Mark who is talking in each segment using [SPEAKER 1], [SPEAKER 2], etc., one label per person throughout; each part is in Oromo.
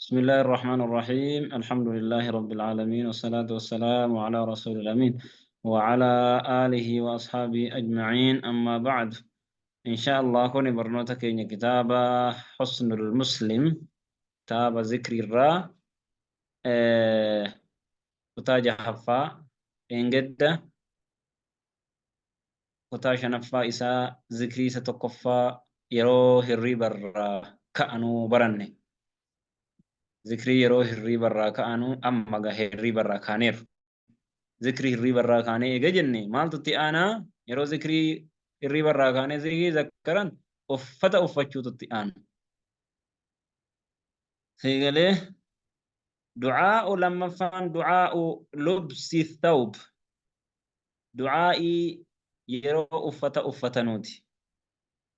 [SPEAKER 1] بسم الله الرحمن الرحيم الحمد لله رب العالمين والصلاة والسلام على رسول الأمين وعلى آله وأصحابه أجمعين أما بعد إن شاء الله كوني برنوتك إن كتاب حسن المسلم كتاب ذكر الراء كتاج حفا إن جد كتاج نفا إساء ذكري ستقفى يروه الريبر كأنو برني ذكري يروه الريبر كأنو أما جه الريبر كانير ذكري الريبة الراكانة إيجا جنة مال تتي أنا يرو ذكري الريبة الراكانة زي ذكرن أفتا أفتشو تتي أنا سيقاله دعاء لما فان دعاء لبس الثوب دعائي يرو أفتا نوتي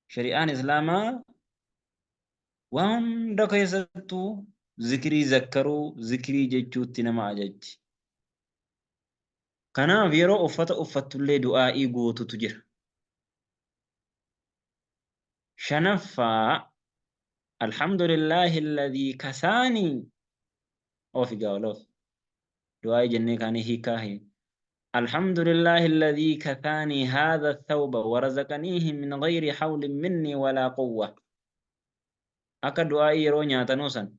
[SPEAKER 1] شريعان إسلاما وان دك يسطو ذكري ذكرو ذكري جيجو تنما أجج كنا يرو أفتو اللي دعائي قوتو تجر شنفا الحمد لله الذي كساني أو في قولوف دعاء جنة كان هي الحمد لله الذي كفاني هذا الثوب ورزقنيه من غير حول مني ولا قوة أكا دعاء يرونيا تنوسا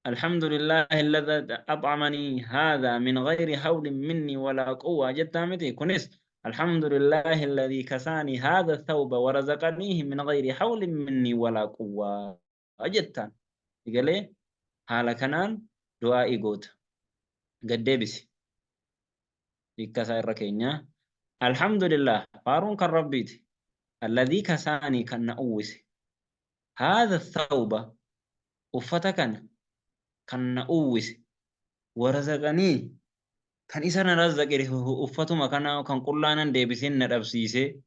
[SPEAKER 1] الحمد لله الذي أطعمني هذا من غير حول مني ولا قوة جتامتي كنس الحمد لله الذي كساني هذا الثوب ورزقنيه من غير حول مني ولا قوة أجتان قال لي حالا كنان دعاء قوت قد ديبسي إكسا الركينيا الحمد لله فارون كالربيت الذي كساني كان أوس هذا الثوب أفتكن كان أوس ورزقني كان إسانا رزقه أفتما كان قلانا ديبسين نربسيسي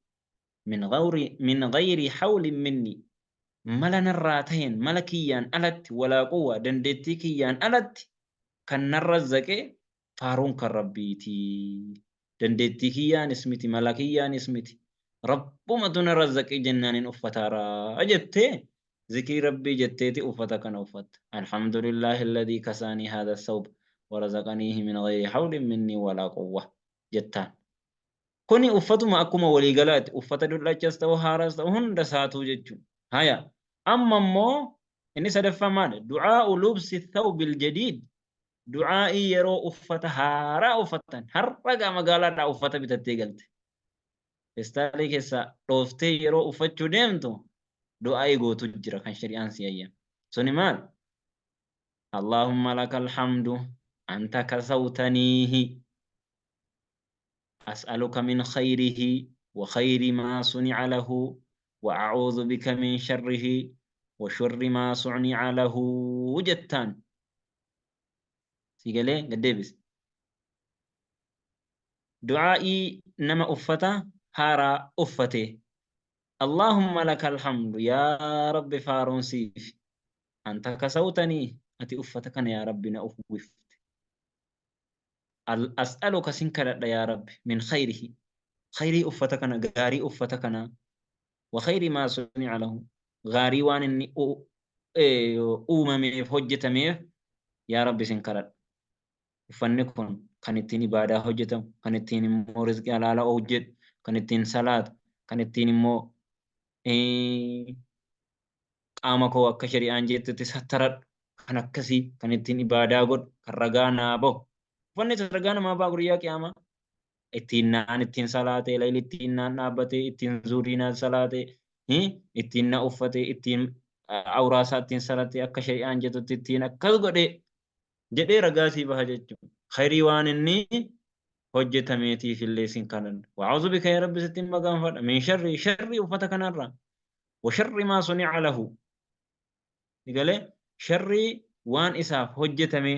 [SPEAKER 1] من غير حول مني ملنا الراتين ملكيا ألت ولا قوة دندتكيا ألت كان نرزقه فارون كالربيتي dandeettii kiyyaanis miti mala kiyyaanis miti rabbumatu na razzaqee jennaanin uffataara jettee zikrii rabbii jetteeti uffata kana uffatta alhamdulillahi alladhii kasaanii haadha الثوب ورزقنيه من غير حول مني ولا قوة jettaan kuni uffatuma akkuma waliigalaati uffata dullachas ta'u haaraas ta'u hunda saatuu jechuun haya amma immoo inni sadaffaa maali du'aa'u lubsi الثوب الجديد du'aa'ii yeroo uffata haaraa uffatan har'a magaalaadhaa uffata bitattee galte feestaalii keessaa dhooftee yeroo uffachuu deemtu du'aa'ii gootu jira kan shari'aan si ayyaam suni maal اللهم لك الحمد أنت كسوتنيه أسألك من خيره وخير ما صنع له وأعوذ بك من شره وشر ما صنع له جتان سيقالي قديبس دعائي نما أفتا هارا أفتي اللهم لك الحمد يا رب فارون سيف أنت كسوتني أتي أفتك يا رب نأفوف أسألك سنكر يا رب من خيره خيري أفتكنا غاري أفتكنا وخير ما صنع له غاري وان إني أوممي هجتمي يا رب سنكر فنكون kan ittiin ibaadaa hojjetamu kan ittiin immoo rizqii halaalaa hojjetu kan ittiin salaatu kan ittiin immoo qaama koo akka shari'aan jettutti sattaradhu kan akkasii kan ittiin ibaadaa godhu kan ragaa naa bahu uffanni ragaa namaa bahu guyyaa qiyaamaa ittiin naan ittiin salaatee layli ittiin naan dhaabbatee ittiin zuurii naan salaatee ittiin na uffatee ittiin awraasaa ittiin salatee akka shari'aan jettutti ittiin akkas godhee jedhee ragaa sii baha jechuudha. Khayrii waan inni hojjetameetiif illee sin kanan. Wa'uudhu bika yaa rabbi sittiin magaanfadha. Min sharri uffata kanarraa. Washarri maa sunica lahu. Digalee sharri waan isaaf hojjetame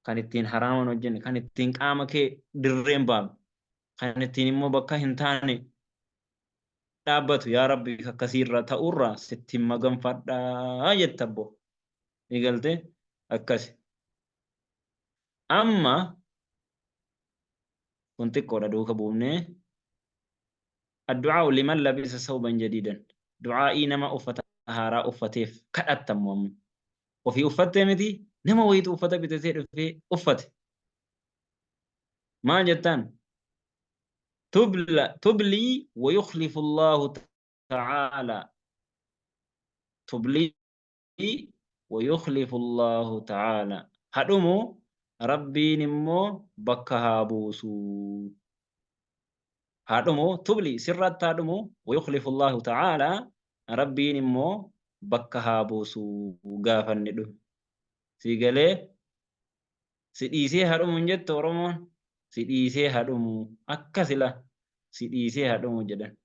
[SPEAKER 1] kan ittiin haraaman hojjenne kan ittiin qaama kee dirreen baafne kan ittiin immoo bakka hin taane dhaabbatu yaa rabbi akkasiirra ta'urraa sittiin magaanfadhaa jetta abbo. Digaltee akkasi. Amma كنت قول دوك بومني الدعاء لمن لبس ثوبا جديدا دعائي نما أفتهارا أفتيف كأتمم وفي أفتة متي نما ويت أفتة بتسير في أفتة ما جتان تبلي ويخلف الله تعالى تبلي ويخلف الله تعالى هدمو ربي نمو بكها بوسو هادمو تبلي سرات هادمو ويخلف الله تعالى ربي نمو بكها بوسو غافن ندو سيغلي سيديسي هادمو نجت ورمون سيديسي هادمو أكسلا سيديسي هادمو جدا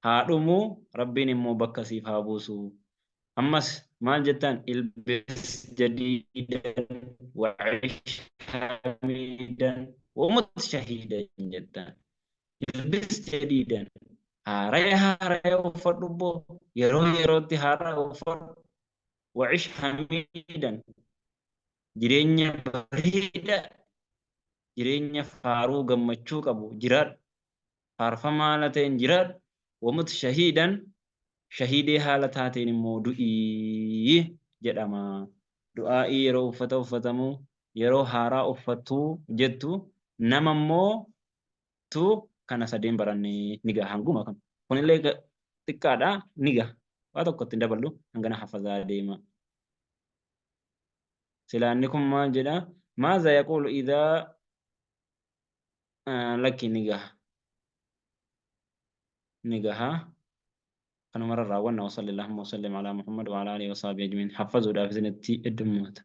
[SPEAKER 1] هادمو ربي نمو بكسي فابوسو أمس ما جتان البس جديدا وعيش حميدا ومت شهيدا جتان البس جديدا هارaya uffadhu yeroo yerootti haaraa uffadhu wacish hamiidan jireenya bareeda jireenya faaruu gammachuu qabu jiraadhu faarfamaa haala ta'een jiraadhu wamut shahiidan shahidee haala taateen immoo du'ii jedhama du'aa'ii yeroo uffata uffatamu yeroo haaraa uffattuu jettu nama immoo tu kana sadeen barannee ni gaha hanguma kan kunillee xiqqaadha ni gaha waa tokkotti hin daballu hangana hafazaa deema silaanni kun maal jedha maaza yaquulu idaa lakki ni gaha kanuma irra raawwanna wasalli allahumma wasallim alaa muhammad wa alaa alihi wa sahbihi ajma'iin hafazuudhaaf isinitti heddummaata